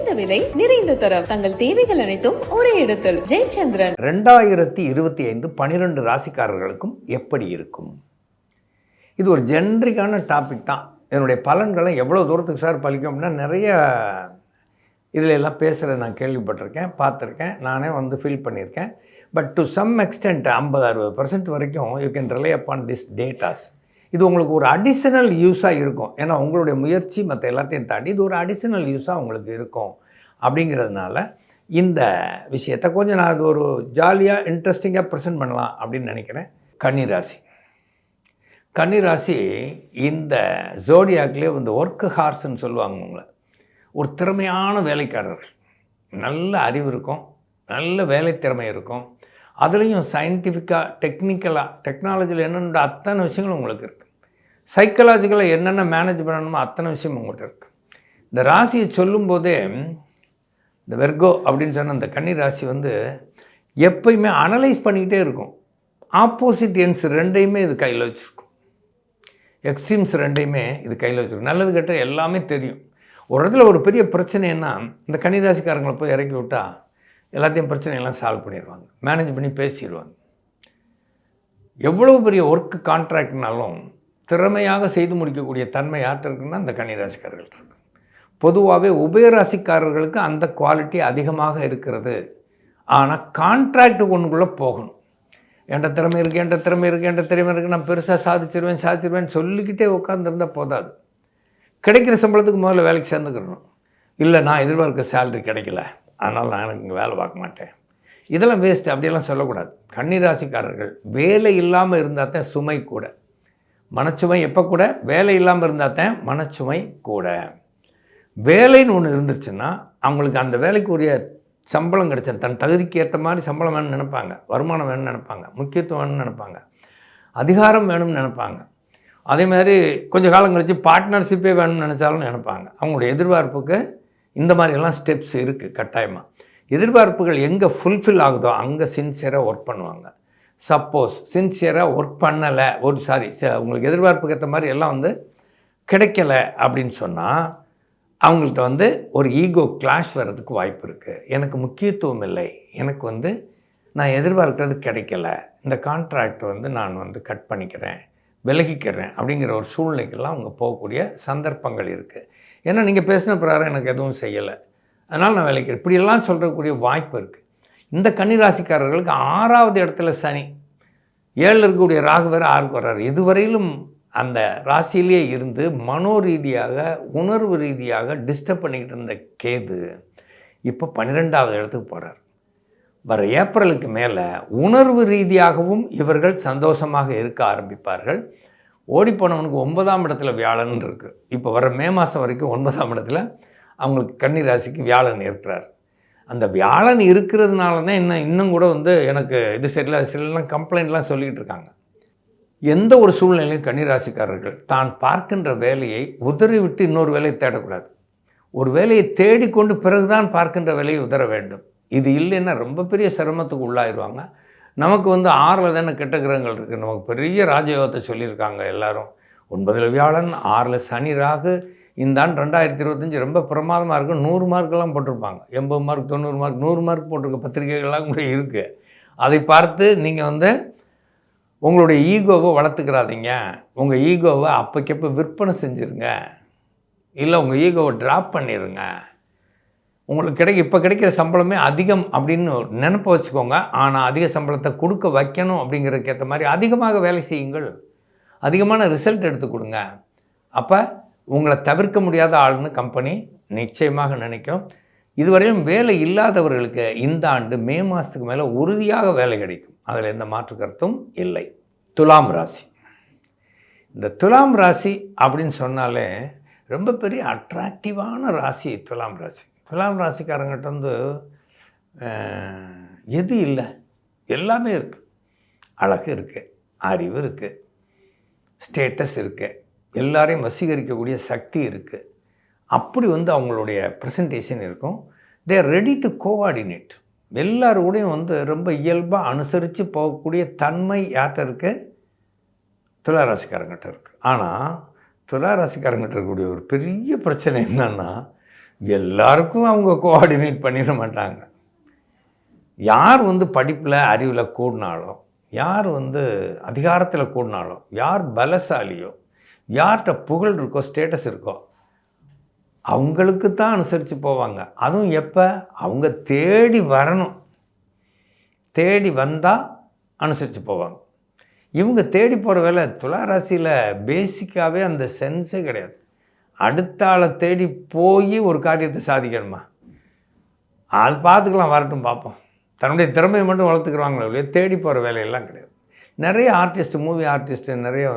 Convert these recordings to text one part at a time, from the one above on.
குறைந்த விலை நிறைந்த தரம். தங்கள் தேவைகள் அனைத்தும் ஒரே இடத்தில். ஜெயச்சந்திரன். 2025 12 ராசிக்காரர்களுக்கும் எப்படி இருக்கும்? இது ஒரு ஜென்ரிக்கான டாபிக் தான். என்னுடைய பலன்களை எவ்வளோ தூரத்துக்கு சார் பலிக்கும் அப்படின்னா நிறைய இதில் எல்லாம் பேசுகிறத நான் கேள்விப்பட்டிருக்கேன், பார்த்துருக்கேன், நானே ஃபீல் பண்ணியிருக்கேன். பட் டு சம் எக்ஸ்டென்ட் 50-60% வரைக்கும் you can relay upon this datas. இது உங்களுக்கு ஒரு அடிஷ்னல் யூஸாக இருக்கும். ஏன்னா உங்களுடைய முயற்சி மற்ற எல்லாத்தையும் தாண்டி இது ஒரு அடிஷ்னல் யூஸாக உங்களுக்கு இருக்கும். அப்படிங்கிறதுனால இந்த விஷயத்தை கொஞ்சம் நான் அது ஒரு ஜாலியாக இன்ட்ரெஸ்டிங்காக ப்ரெசென்ட் பண்ணலாம் அப்படின்னு நினைக்கிறேன். கன்னிராசி இந்த ஜோடியாக்லேயே ஒர்க்கு ஹார்ஸ்ன்னு சொல்லுவாங்க. உங்களை ஒரு திறமையான வேலைக்காரர்கள், நல்ல அறிவு இருக்கும், நல்ல வேலை திறமை இருக்கும், அதுலேயும் சயின்டிஃபிக்காக டெக்னாலஜியில் என்னென்ன அத்தனை விஷயங்களும் உங்களுக்கு இருக்குது. சைக்கலாஜிக்கலாக என்னென்ன மேனேஜ் பண்ணணுமோ அத்தனை விஷயம் உங்கள்கிட்ட இருக்குது. இந்த ராசியை சொல்லும்போதே இந்த வெர்கோ அப்படின்னு சொன்ன அந்த கன்னி ராசி எப்பயுமே அனலைஸ் பண்ணிக்கிட்டே இருக்கும். ஆப்போசிட் எண்ட்ஸ் ரெண்டையுமே இது கையில் வச்சுருக்கும், எக்ஸ்ட்ரீம்ஸ் ரெண்டையுமே இது கையில் வச்சுருக்கும். நல்லது கெட்ட எல்லாமே தெரியும். ஒரு இடத்துல ஒரு பெரிய பிரச்சனைன்னா இந்த கன்னிராசிக்காரங்களை போய் இறக்கி விட்டால் எல்லாத்தையும் பிரச்சனையெல்லாம் சால்வ் பண்ணிடுவாங்க, மேனேஜ் பண்ணி பேசிடுவாங்க. எவ்வளோ பெரிய ஒர்க்கு கான்ட்ராக்ட்னாலும் திறமையாக செய்து முடிக்கக்கூடிய தன்மை யார்கிட்ட இருக்குன்னா இந்த கன்னிராசிக்காரர்கள் இருக்கு. பொதுவாகவே உபயராசிக்காரர்களுக்கு அந்த குவாலிட்டி அதிகமாக இருக்கிறது. ஆனால் கான்ட்ராக்டு ஒன்றுக்குள்ளே போகணும். என்கிட்ட திறமை இருக்குது, நான் பெருசாக சாதிச்சிருவேன் சொல்லிக்கிட்டே உட்காந்துருந்தால் போதாது. கிடைக்கிற சம்பளத்துக்கு முதல்ல வேலைக்கு சேர்ந்துக்கிறணும். இல்லை நான் எதிர்பார்க்க சேலரி கிடைக்கல, அதனால் நான் எனக்கு இங்கே வேலை பார்க்க மாட்டேன், இதெல்லாம் வேஸ்ட்டு, அப்படியெல்லாம் சொல்லக்கூடாது. கன்னிராசிக்காரர்கள் வேலை இல்லாமல் இருந்தால் தான் சுமை கூட, மனச்சுமை எப்போ கூட வேலை இல்லாமல் இருந்தால் தான் மனச்சுமை கூட. வேலைன்னு ஒன்று இருந்துருச்சுன்னா அவங்களுக்கு அந்த வேலைக்கு உரிய சம்பளம் கிடைச்சா தன் தகுதிக்கு ஏற்ற மாதிரி சம்பளம் வேணும்னு நினைப்பாங்க, வருமானம் வேணும்னு நினைப்பாங்க, முக்கியத்துவம் வேணும்னு நினைப்பாங்க, அதிகாரம் வேணும்னு நினைப்பாங்க. அதே மாதிரி கொஞ்சம் காலம் கழித்து பார்ட்னர்ஷிப்பே வேணும்னு நினச்சாலும் நினைப்பாங்க. அவங்களுடைய எதிர்பார்ப்புக்கு இந்த மாதிரியெல்லாம் ஸ்டெப்ஸ் இருக்குது. கட்டாயமாக எதிர்பார்ப்புகள் எங்கே ஃபுல்ஃபில் ஆகுதோ அங்கே சின்சியராக ஒர்க் பண்ணுவாங்க. சப்போஸ் சின்சியராக ஒர்க் பண்ணலை, உங்களுக்கு எதிர்பார்ப்புக்கு ஏற்ற மாதிரி எல்லாம் கிடைக்கலை அப்படின்னு சொன்னால் அவங்கள்ட்ட ஒரு ஈகோ கிளாஷ் வர்றதுக்கு வாய்ப்பு இருக்குது. எனக்கு முக்கியத்துவம் இல்லை, எனக்கு நான் எதிர்பார்க்கிறது கிடைக்கல, இந்த கான்ட்ராக்ட் நான் கட் பண்ணிக்கிறேன், விலகிக்கிறேன் அப்படிங்கிற ஒரு சூழ்நிலைக்கெல்லாம் அவங்க போகக்கூடிய சந்தர்ப்பங்கள் இருக்குது. ஏன்னா நீங்கள் பேசின பிரகாரம் எனக்கு எதுவும் செய்யலை, அதனால் நான் விலகிறேன், இப்படியெல்லாம் சொல்கிறக்கூடிய வாய்ப்பு இருக்குது. இந்த கன்னிராசிக்காரர்களுக்கு 6வது இடத்துல சனி, 7ல் இருக்கக்கூடிய ராகு வேறு 6க்கு வர்றாரு. இதுவரையிலும் அந்த ராசியிலே இருந்து மனோரீதியாக உணர்வு ரீதியாக டிஸ்டர்ப் பண்ணிக்கிட்டு இருந்த கேது இப்போ 12வது இடத்துக்கு போகிறார். வர ஏப்ரலுக்கு மேலே உணர்வு ரீதியாகவும் இவர்கள் சந்தோஷமாக இருக்க ஆரம்பிப்பார்கள். ஓடிப்போனவனுக்கு 9ஆம் இடத்துல வியாழன் இருக்குது. இப்போ வர மே மாதம் வரைக்கும் 9ஆம் இடத்துல அவங்களுக்கு கன்னிராசிக்கு வியாழன் இருக்கிறார். அந்த வியாழன் இருக்கிறதுனால தான் இன்னும் கூட எனக்கு இது சரியில்லை அது சரியில்லைலாம் கம்ப்ளைண்ட்லாம் சொல்லிகிட்டு இருக்காங்க. எந்த ஒரு சூழ்நிலையும் கன்னிராசிக்காரர்கள் தான் பார்க்கின்ற வேலையை உதறிவிட்டு இன்னொரு வேலையை தேடக்கூடாது. ஒரு வேலையை தேடிக்கொண்டு பிறகுதான் பார்க்கின்ற வேலையை உதற வேண்டும். இது இல்லைன்னா ரொம்ப பெரிய சிரமத்துக்கு உள்ளாயிடுவாங்க. நமக்கு 6ல் தானே கெட்ட கிரகங்கள் இருக்குது. நமக்கு பெரிய ராஜயோகத்தை சொல்லியிருக்காங்க எல்லாரும். 9ல் வியாழன், 6ல் சனி ராகு. இந்த ஆண்டு 2025 ரொம்ப பிரமாதமாக இருக்கும். 100 மார்க்கெல்லாம் போட்டிருப்பாங்க, 80 மார்க் 90 மார்க் 100 மார்க் போட்டிருக்க பத்திரிகைகள்லாம் கூட இருக்குது. அதை பார்த்து நீங்கள் உங்களுடைய ஈகோவை வளர்த்துக்கிறாதீங்க. உங்கள் ஈகோவை அப்போக்கப்போ விற்பனை செஞ்சுருங்க, இல்லை உங்கள் ஈகோவை ட்ராப் பண்ணிடுங்க. உங்களுக்கு இப்போ கிடைக்கிற சம்பளமே அதிகம் அப்படின்னு நினைப்ப வச்சுக்கோங்க. ஆனால் அதிக சம்பளத்தை கொடுக்க வைக்கணும் அப்படிங்கிறதுக்கு ஏற்ற மாதிரி அதிகமாக வேலை செய்யுங்கள், அதிகமான ரிசல்ட் எடுத்து கொடுங்க. அப்போ உங்களை தவிர்க்க முடியாத ஆள்னு கம்பெனி நிச்சயமாக நினைக்கும். இதுவரையிலும் வேலை இல்லாதவர்களுக்கு இந்த ஆண்டு மே மாதத்துக்கு மேலே உறுதியாக வேலை கிடைக்கும், அதில் எந்த மாற்று கருத்தும் இல்லை. துலாம் ராசி, இந்த துலாம் ராசி அப்படின்னு சொன்னாலே ரொம்ப பெரிய அட்ராக்டிவான ராசி துலாம் ராசி. துலாம் ராசிக்காரங்கிட்ட எது இல்லை, எல்லாமே இருக்குது. அழகு இருக்குது, அறிவு இருக்குது, ஸ்டேட்டஸ் இருக்குது, எல்லாரையும் வசீகரிக்கக்கூடிய சக்தி இருக்குது. அப்படி அவங்களுடைய ப்ரெசன்டேஷன் இருக்கும். They are ready to coordinate. எல்லாரோடையும் ரொம்ப இயல்பாக அனுசரித்து போகக்கூடிய தன்மை யார்கிட்ட இருக்குது? துளாராசிக்காரங்கிட்ட இருக்குது. ஆனால் துளாராசிக்காரங்கிட்ட இருக்கக்கூடிய ஒரு பெரிய பிரச்சனை என்னன்னா, எல்லாருக்கும் அவங்க கோஆர்டினேட் பண்ணிட மாட்டாங்க. யார் படிப்பில் அறிவில் கூடினாலோ, யார் அதிகாரத்தில் கூடினாலோ, யார் பலசாலியோ, யார்கிட்ட புகழ் இருக்கோ, ஸ்டேட்டஸ் இருக்கோ, அவங்களுக்கு தான் அனுசரித்து போவாங்க. அதுவும் எப்போ அவங்க தேடி வரணும், தேடி வந்தால் அனுசரித்து போவாங்க. இவங்க தேடி போகிற வேலை துலா ராசியில் பேசிக்காகவே அந்த சென்ஸே கிடையாது. அடுத்த ஆளை தேடி போய் ஒரு காரியத்தை சாதிக்கணுமா, அது பார்த்துக்கலாம், வரட்டும் பார்ப்போம். தன்னுடைய திறமையை மட்டும் வளர்த்துக்குறாங்களே இல்லையா, தேடி போகிற வேலையெல்லாம் கிடையாது. நிறைய ஆர்டிஸ்ட்டு, மூவி ஆர்டிஸ்ட்டு, நிறைய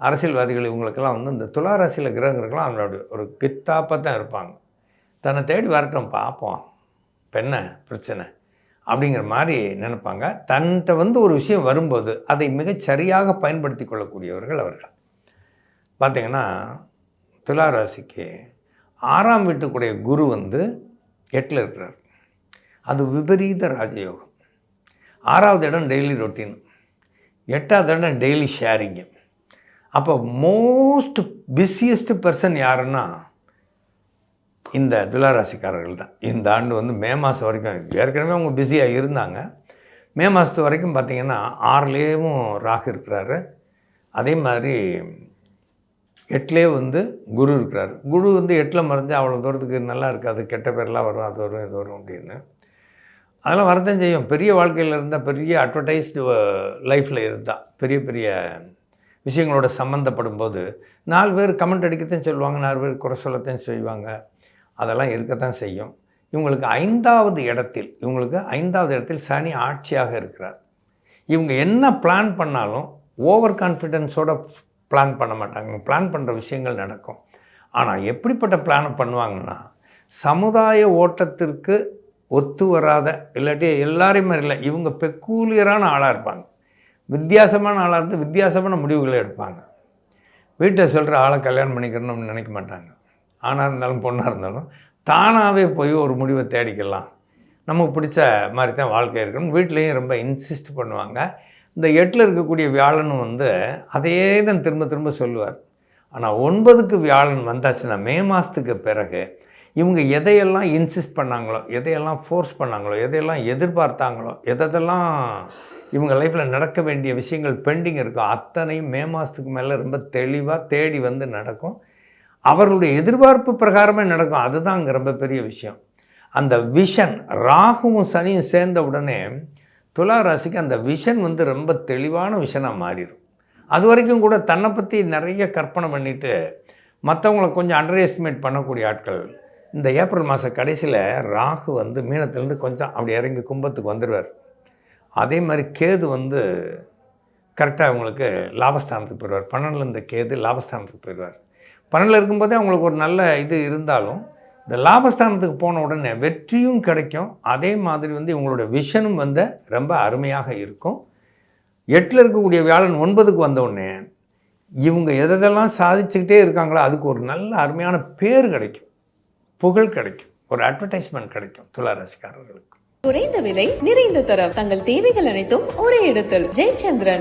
அரசியல்வாதிகள் இவங்களுக்கெல்லாம் இந்த துலா ராசியில் கிரகங்களுக்கெல்லாம் அவங்களோட ஒரு கித்தாப்பாக தான் இருப்பாங்க. தன்னை தேடி வரட்டும் பார்ப்போம், என்ன பிரச்சனை அப்படிங்கிற மாதிரி நினைப்பாங்க. தன்கிட்ட ஒரு விஷயம் வரும்போது அதை மிகச்சரியாக பயன்படுத்தி கொள்ளக்கூடியவர்கள் அவர்கள். பார்த்திங்கன்னா துலா ராசிக்கு 6ஆம் வீட்டுக்குடைய குரு 8ல் இருக்கிறார். அது விபரீத ராஜயோகம். 6வது இடம் டெய்லி ரொட்டீன், 8வது இடம் டெய்லி ஷேரிங்கு. அப்போ மோஸ்ட் பிஸியஸ்ட் பர்சன் யாருன்னா இந்த துளாராசிக்காரர்கள் தான். இந்த ஆண்டு மே மாதம் வரைக்கும், ஏற்கனவே அவங்க பிஸியாக இருந்தாங்க. மே மாதத்து வரைக்கும் பார்த்திங்கன்னா 6லேயும் ராகு இருக்கிறாரு. அதே மாதிரி 8லே குரு இருக்கிறாரு. குரு 8ல் மறைஞ்சு அவ்வளோ தூரத்துக்கு நல்லா இருக்காது, கெட்ட பேர்லாம் வரும், அது வரும் இது வரும் அப்படின்னு. அதெல்லாம் வரதான் செய்யும். பெரிய வாழ்க்கையில் இருந்தால், பெரிய அட்வர்டைஸ்டு லைஃப்பில் இருந்தால், பெரிய பெரிய விஷயங்களோட சம்மந்தப்படும் போது 4 பேர் கமெண்ட் அடிக்கத்தான் சொல்லுவாங்க, 4 பேர் குறை சொல்லத்தான் செய்வாங்க. அதெல்லாம் இருக்கத்தான் செய்யும். இவங்களுக்கு 5வது இடத்தில் சனி ஆட்சியாக இருக்கிறார். இவங்க என்ன பிளான் பண்ணாலும் ஓவர் கான்ஃபிடென்ஸோட பிளான் பண்ண மாட்டாங்க. பிளான் பண்ணுற விஷயங்கள் நடக்கும். ஆனால் எப்படிப்பட்ட பிளானை பண்ணுவாங்கன்னா, சமுதாய ஓட்டத்திற்கு ஒத்து வராத, இல்லாட்டி எல்லாரையுமே இல்லை, இவங்க பெக்கூலியரான ஆளாக இருப்பாங்க. வித்தியாசமான ஆளாக இருந்து வித்தியாசமான முடிவுகளை எடுப்பாங்க. வீட்டை சொல்கிற ஆளை கல்யாணம் பண்ணிக்கணும்னு நினைக்க மாட்டாங்க. ஆணாக இருந்தாலும் பொண்ணாக இருந்தாலும் தானாகவே போய் ஒரு முடிவை தேடிக்கலாம், நமக்கு பிடிச்ச மாதிரி தான் வாழ்க்கை இருக்கணும். வீட்லேயும் ரொம்ப இன்சிஸ்ட் பண்ணுவாங்க. இந்த 8ல் இருக்கக்கூடிய வியாழனும் அதையே தான் திரும்ப திரும்ப சொல்லுவார். ஆனால் 9க்கு வியாழன் வந்தாச்சுன்னா, மே மாதத்துக்கு பிறகு இவங்க எதையெல்லாம் இன்சிஸ்ட் பண்ணாங்களோ, எதையெல்லாம் ஃபோர்ஸ் பண்ணாங்களோ, எதையெல்லாம் எதிர்பார்த்தாங்களோ, எதெல்லாம் இவங்க நடக்க வேண்டிய விஷயங்கள் பெண்டிங் இருக்கோ, அத்தனையும் மே மாதத்துக்கு மேலே ரொம்ப தெளிவாக தேடி நடக்கும். அவர்களுடைய எதிர்பார்ப்பு பிரகாரமே நடக்கும். அதுதான் அங்கே ரொம்ப பெரிய விஷயம். அந்த விஷன், ராகுவும் சனியும் சேர்ந்த உடனே துலா ராசிக்கு அந்த விஷன் ரொம்ப தெளிவான விஷனாக மாறிடும். அது வரைக்கும் கூட தன்னை பற்றி நிறைய கற்பனை பண்ணிவிட்டு மற்றவங்கள கொஞ்சம் அண்டர் எஸ்டிமேட் பண்ணக்கூடிய ஆட்கள் இந்த ஏப்ரல் மாத கடைசியில் ராகு மீனத்திலேருந்து கொஞ்சம் அப்படி இறங்கி கும்பத்துக்கு வந்துடுவார். அதே மாதிரி கேது கரெக்டாக அவங்களுக்கு லாபஸ்தானத்துக்கு போயிடுவார். 12ல் இந்த கேது லாபஸ்தானத்துக்கு போயிடுவார். 12ல் இருக்கும்போதே அவங்களுக்கு ஒரு நல்ல இது இருந்தாலும், இந்த லாபஸ்தானத்துக்கு போன உடனே வெற்றியும் கிடைக்கும். அதே மாதிரி இவங்களோட விஷனும் ரொம்ப அருமையாக இருக்கும். 8ல் இருக்கக்கூடிய வியாழன் 9க்கு வந்தவுடனே இவங்க எதெல்லாம் சாதிச்சுக்கிட்டே இருக்காங்களோ அதுக்கு ஒரு நல்ல அருமையான பேர் கிடைக்கும், புகழ் கிடைக்கும், ஒரு அட்வர்டைஸ்மெண்ட் கிடைக்கும் துளாராசிக்காரர்களுக்கு. குறைந்த விலை, நிறைந்த தரம், தங்கள் தேவைகள் அனைத்தும் ஒரே இடத்தில். ஜெயச்சந்திரன்.